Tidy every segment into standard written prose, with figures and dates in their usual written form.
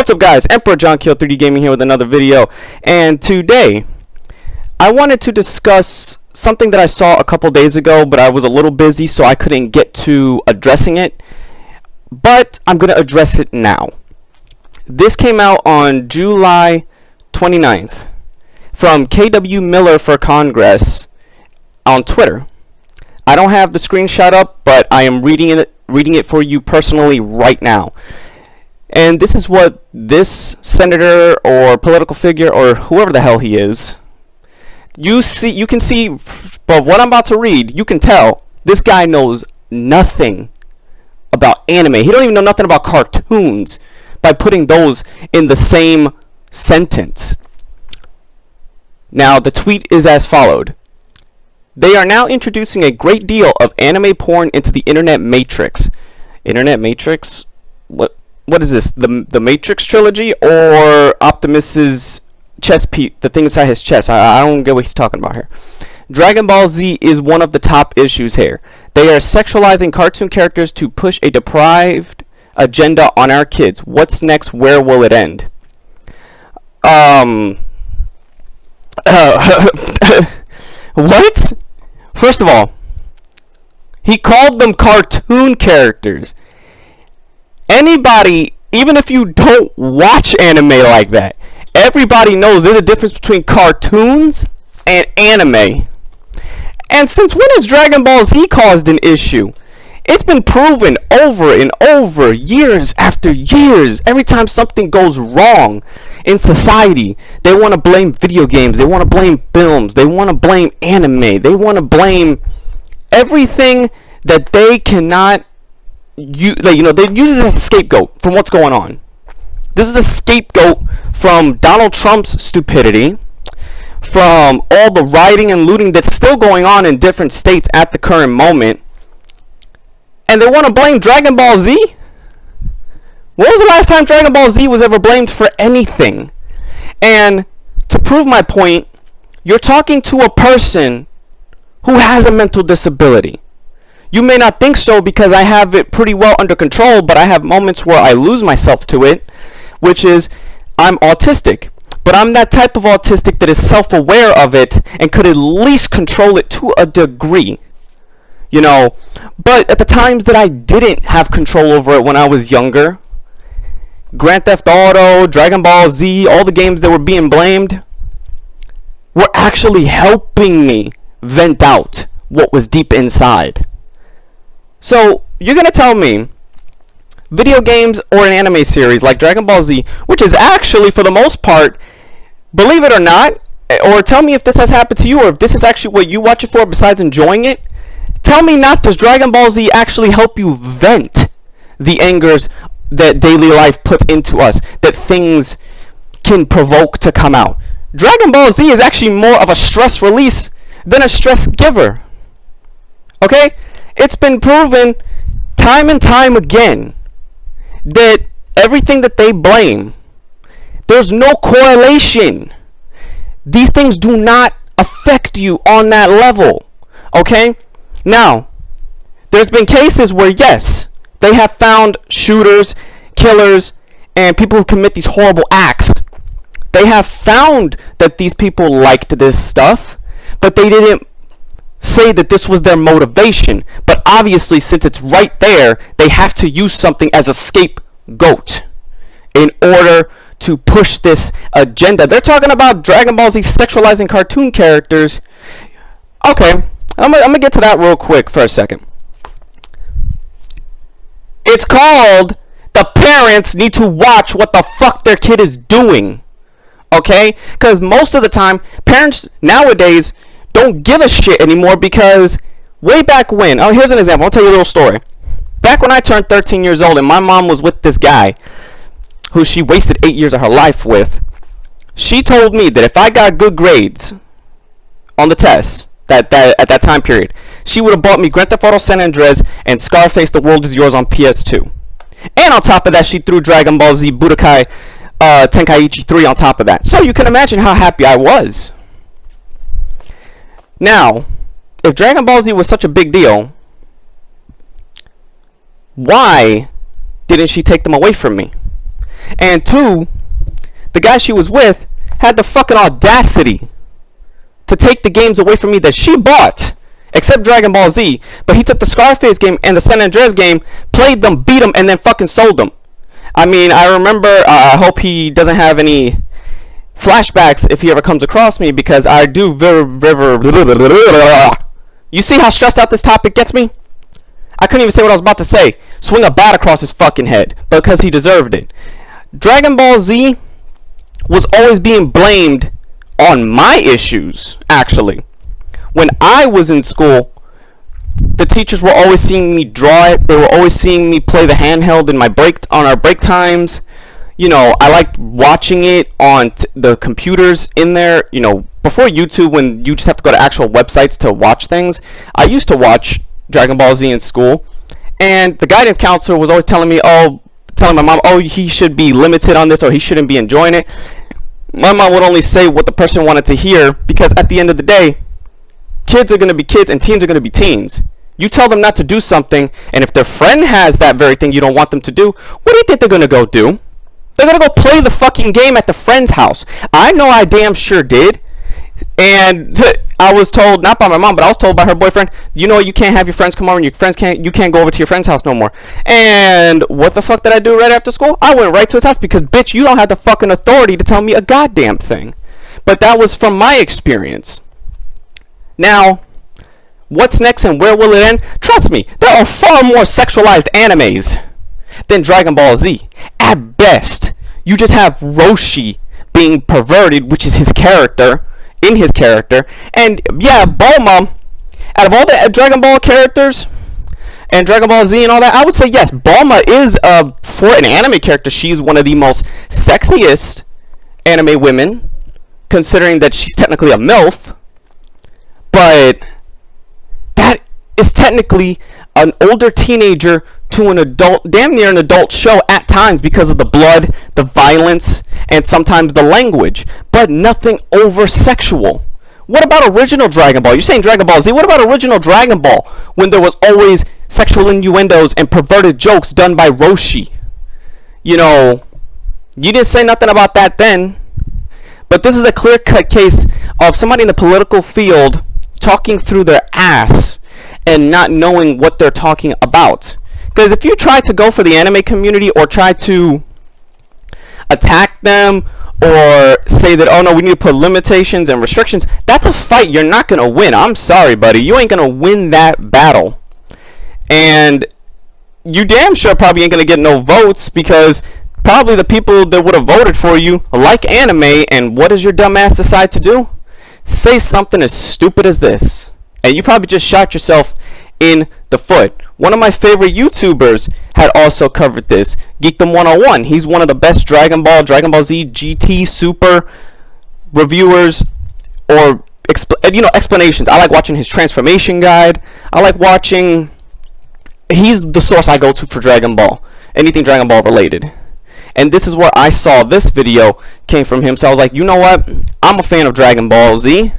What's up, guys? Emperor John Kill 3D Gaming here with another video, and today I wanted to discuss something that I saw a couple days ago, but I was a little busy so I couldn't get to addressing it, but I'm going to address it now. This came out on July 29th from KW Miller for Congress on Twitter. I don't have the screenshot up, but I am reading it for you personally right now. And this is what this senator or political figure or whoever the hell he is, you can see, but what I'm about to read, you can tell this guy knows nothing about anime. He don't even know nothing about cartoons by putting those in the same sentence. Now, the tweet is as followed. They are now introducing a great deal of anime porn into the internet matrix. Internet matrix? What is this? The Matrix trilogy or Optimus's chest piece, the thing inside his chest? I don't get what he's talking about here. Dragon Ball Z is one of the top issues here. They are sexualizing cartoon characters to push a deprived agenda on our kids. What's next? Where will it end? What? First of all, he called them cartoon characters. Anybody, even if you don't watch anime like that, everybody knows there's a difference between cartoons and anime. And since when has Dragon Ball Z caused an issue? It's been proven over and over, years after years. Every time something goes wrong in society, they want to blame video games, they want to blame films, they want to blame anime, they want to blame everything that they cannot they use it as a scapegoat from what's going on. This is a scapegoat from Donald Trump's stupidity, from all the rioting and looting that's still going on in different states at the current moment, and they want to blame Dragon Ball Z? When was the last time Dragon Ball Z was ever blamed for anything? And to prove my point, you're talking to a person who has a mental disability. You may not think so because I have it pretty well under control, but I have moments where I lose myself to it, which is I'm autistic. But I'm that type of autistic that is self-aware of it and could at least control it to a degree. You know, but at the times that I didn't have control over it when I was younger, Grand Theft Auto, Dragon Ball Z, all the games that were being blamed were actually helping me vent out what was deep inside. So, you're going to tell me video games or an anime series like Dragon Ball Z, which is actually, for the most part, believe it or not, or tell me if this has happened to you or if this is actually what you watch it for besides enjoying it, tell me not, does Dragon Ball Z actually help you vent the angers that daily life puts into us, that things can provoke to come out? Dragon Ball Z is actually more of a stress release than a stress giver. Okay? It's been proven time and time again that everything that they blame, there's no correlation. These things do not affect you on that level. Okay? Now, there's been cases where, yes, they have found shooters, killers, and people who commit these horrible acts. They have found that these people liked this stuff, but they didn't say that this was their motivation. But obviously, since it's right there, they have to use something as a scapegoat in order to push this agenda. They're talking about Dragon Ball Z sexualizing cartoon characters. Okay, I'm gonna get to that real quick for a second. It's called the parents need to watch what the fuck their kid is doing. Okay? Because most of the time, parents nowadays don't give a shit anymore, because way back when, here's an example. I'll tell you a little story. Back when I turned 13 years old and my mom was with this guy who she wasted 8 years of her life with, she told me that if I got good grades on the tests at that time period, she would have bought me Grand Theft Auto San Andreas and Scarface The World Is Yours on PS2. And on top of that, she threw Dragon Ball Z Budokai Tenkaichi 3 on top of that. So you can imagine how happy I was. Now, if Dragon Ball Z was such a big deal, why didn't she take them away from me? And two, the guy she was with had the fucking audacity to take the games away from me that she bought, except Dragon Ball Z. But he took the Scarface game and the San Andreas game, played them, beat them, and then fucking sold them. I mean, I remember, I hope he doesn't have any flashbacks if he ever comes across me, because I do You see how stressed out this topic gets me? I couldn't even say what I was about to say. Swing a bat across his fucking head because he deserved it. Dragon Ball Z was always being blamed on my issues, actually. When I was in school, the teachers were always seeing me draw it. They were always seeing me play the handheld in my on our break times. You know, I liked watching it on the computers in there. You know, before YouTube, when you just have to go to actual websites to watch things, I used to watch Dragon Ball Z in school. And the guidance counselor was always telling me, telling my mom, he should be limited on this, or he shouldn't be enjoying it. My mom would only say what the person wanted to hear, because at the end of the day, kids are going to be kids and teens are going to be teens. You tell them not to do something, and if their friend has that very thing you don't want them to do, what do you think they're going to go do? They're going to go play the fucking game at the friend's house. I know I damn sure did. And I was told, not by my mom, but I was told by her boyfriend, you know, you can't have your friends come over, and you can't go over to your friend's house no more. And what the fuck did I do right after school? I went right to his house, because bitch, you don't have the fucking authority to tell me a goddamn thing. But that was from my experience. Now, what's next and where will it end? Trust me, there are far more sexualized animes than Dragon Ball Z. At best, you just have Roshi being perverted, which is his character, in his character. And yeah, Bulma, out of all the Dragon Ball characters and Dragon Ball Z and all that, I would say yes, Bulma is, for an anime character, she's one of the most sexiest anime women, considering that she's technically a MILF. But that is technically an older teenager to an adult, damn near an adult show at times, because of the blood, the violence, and sometimes the language, but nothing over sexual. What about original Dragon Ball? You're saying Dragon Ball Z. What about original Dragon Ball, when there was always sexual innuendos and perverted jokes done by Roshi? You know, you didn't say nothing about that then. But this is a clear-cut case of somebody in the political field talking through their ass and not knowing what they're talking about. Because if you try to go for the anime community, or try to attack them, or say that, oh no, we need to put limitations and restrictions, that's a fight you're not going to win. I'm sorry, buddy. You ain't going to win that battle. And you damn sure probably ain't going to get no votes, because probably the people that would have voted for you like anime. And what does your dumb ass decide to do? Say something as stupid as this, and you probably just shot yourself in the foot. One of my favorite YouTubers had also covered this, Geekdom 101. He's one of the best Dragon Ball Z, GT, Super reviewers, or explanations. I like watching his transformation guide. I like watching. He's the source I go to for Dragon Ball, anything Dragon Ball related. And this is where I saw this video came from him. So I was like, you know what? I'm a fan of Dragon Ball Z.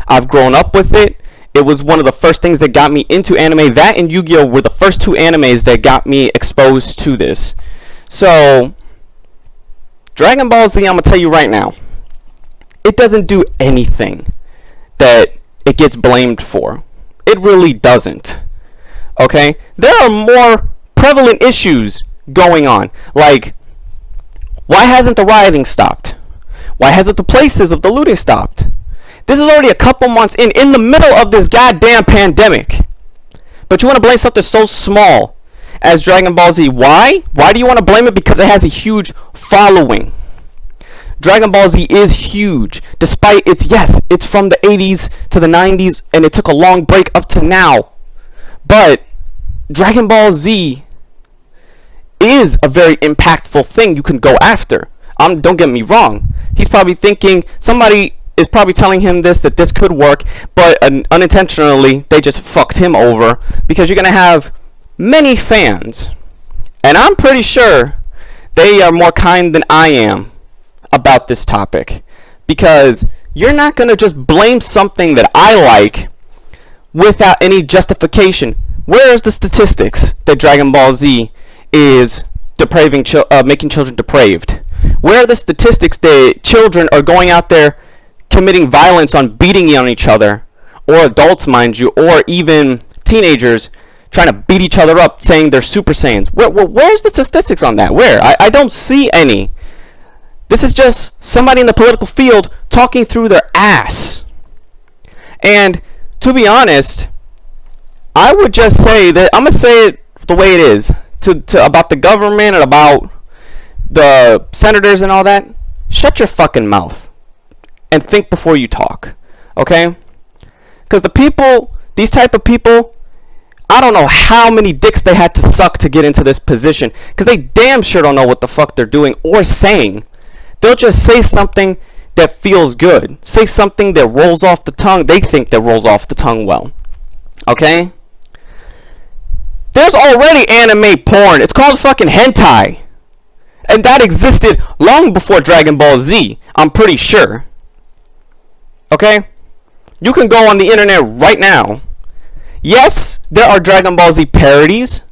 I've grown up with it. It was one of the first things that got me into anime. That and Yu-Gi-Oh! Were the first two animes that got me exposed to this. So, Dragon Ball Z, I'm going to tell you right now, it doesn't do anything that it gets blamed for. It really doesn't. Okay? There are more prevalent issues going on. Like, why hasn't the rioting stopped? Why hasn't the places of the looting stopped? This is already a couple months in the middle of this goddamn pandemic. But you want to blame something so small as Dragon Ball Z. Why? Why do you want to blame it? Because it has a huge following. Dragon Ball Z is huge. Despite it's from the 80s to the 90s, and it took a long break up to now. But Dragon Ball Z is a very impactful thing you can go after. Don't get me wrong. He's probably thinking, somebody is probably telling him that this could work, but unintentionally they just fucked him over, because you're going to have many fans, and I'm pretty sure they are more kind than I am about this topic, because you're not going to just blame something that I like without any justification. Where's the statistics that Dragon Ball Z is making children depraved? Where are the statistics that children are going out there committing violence on beating on each other, or adults, mind you, or even teenagers trying to beat each other up saying they're Super Saiyans? Where's the statistics on that? Where? I don't see any. This is just somebody in the political field talking through their ass. And to be honest, I would just say that I'm going to say it the way it is about the government and about the senators and all that. Shut your fucking mouth and think before you talk, okay? Because the people, these type of people, I don't know how many dicks they had to suck to get into this position, because they damn sure don't know what the fuck they're doing or saying. They'll just say something that feels good, say something that rolls off the tongue. They think that rolls off the tongue well, okay? There's already anime porn. It's called fucking hentai, and that existed long before Dragon Ball Z, I'm pretty sure. Okay? You can go on the internet right now. Yes, there are Dragon Ball Z parodies,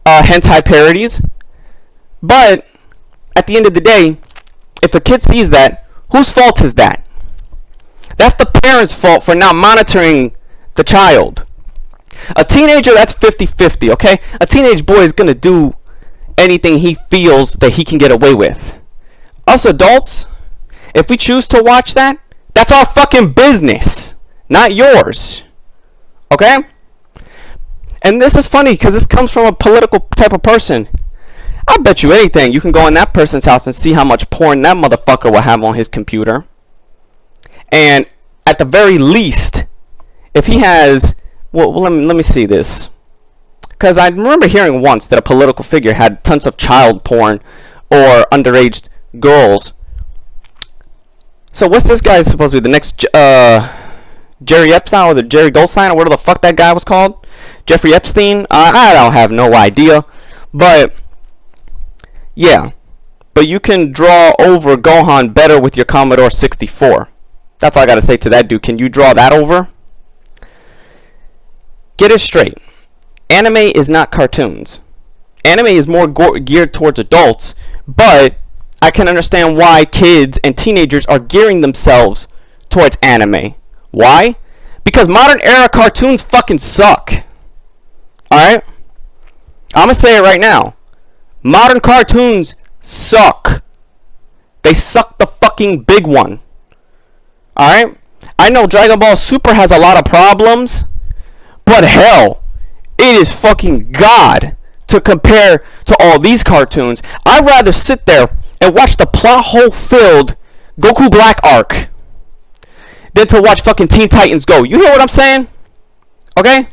hentai parodies, but at the end of the day, if a kid sees that, whose fault is that? That's the parents' fault for not monitoring the child. A teenager, that's 50-50, okay? A teenage boy is going to do anything he feels that he can get away with. Us adults, if we choose to watch that, that's our fucking business, not yours. Okay? And this is funny because this comes from a political type of person. I bet you anything, you can go in that person's house and see how much porn that motherfucker will have on his computer. And at the very least, if he has, well let me see this. Because I remember hearing once that a political figure had tons of child porn or underage girls. So what's this guy supposed to be? The next Jerry Epstein or the Jerry Goldstein or whatever the fuck that guy was called? Jeffrey Epstein? I don't have no idea. But yeah. But you can draw over Gohan better with your Commodore 64. That's all I gotta say to that dude. Can you draw that over? Get it straight. Anime is not cartoons. Anime is more geared towards adults, but I can understand why kids and teenagers are gearing themselves towards anime. Why? Because modern era cartoons fucking suck. Alright? I'm gonna say it right now. Modern cartoons suck. They suck the fucking big one. Alright? I know Dragon Ball Super has a lot of problems, but hell, it is fucking God to compare to all these cartoons. I'd rather sit there and watch the plot hole filled Goku Black arc than to watch fucking Teen Titans Go. You hear what I'm saying? Okay?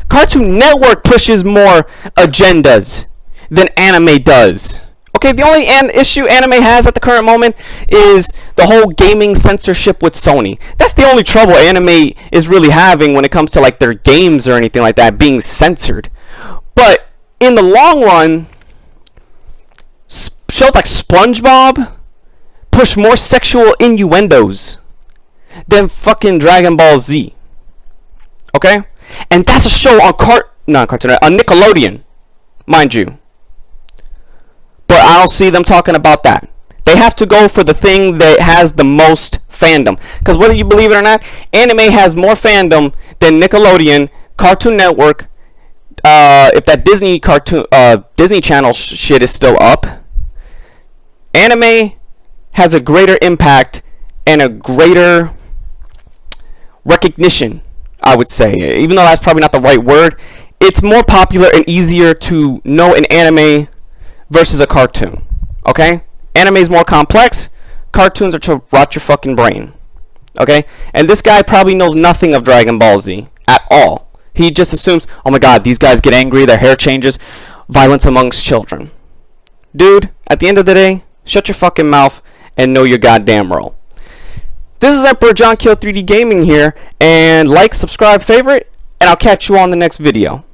Cartoon Network pushes more agendas than anime does. Okay, the only issue anime has at the current moment is the whole gaming censorship with Sony. That's the only trouble anime is really having when it comes to like their games or anything like that being censored. But in the long run, shows like SpongeBob push more sexual innuendos than fucking Dragon Ball Z. Okay? And that's a show on on Nickelodeon, mind you. But I don't see them talking about that. They have to go for the thing that has the most fandom. Because whether you believe it or not, anime has more fandom than Nickelodeon, Cartoon Network. If that Disney Channel shit is still up, anime has a greater impact and a greater recognition, I would say. Even though that's probably not the right word, it's more popular and easier to know an anime versus a cartoon. Okay? Anime is more complex. Cartoons are to rot your fucking brain. Okay? And this guy probably knows nothing of Dragon Ball Z at all. He just assumes, oh my god, these guys get angry, their hair changes, violence amongst children. Dude, at the end of the day, shut your fucking mouth and know your goddamn role. This is Emperor John Kill 3D Gaming here, and like, subscribe, favorite, and I'll catch you on the next video.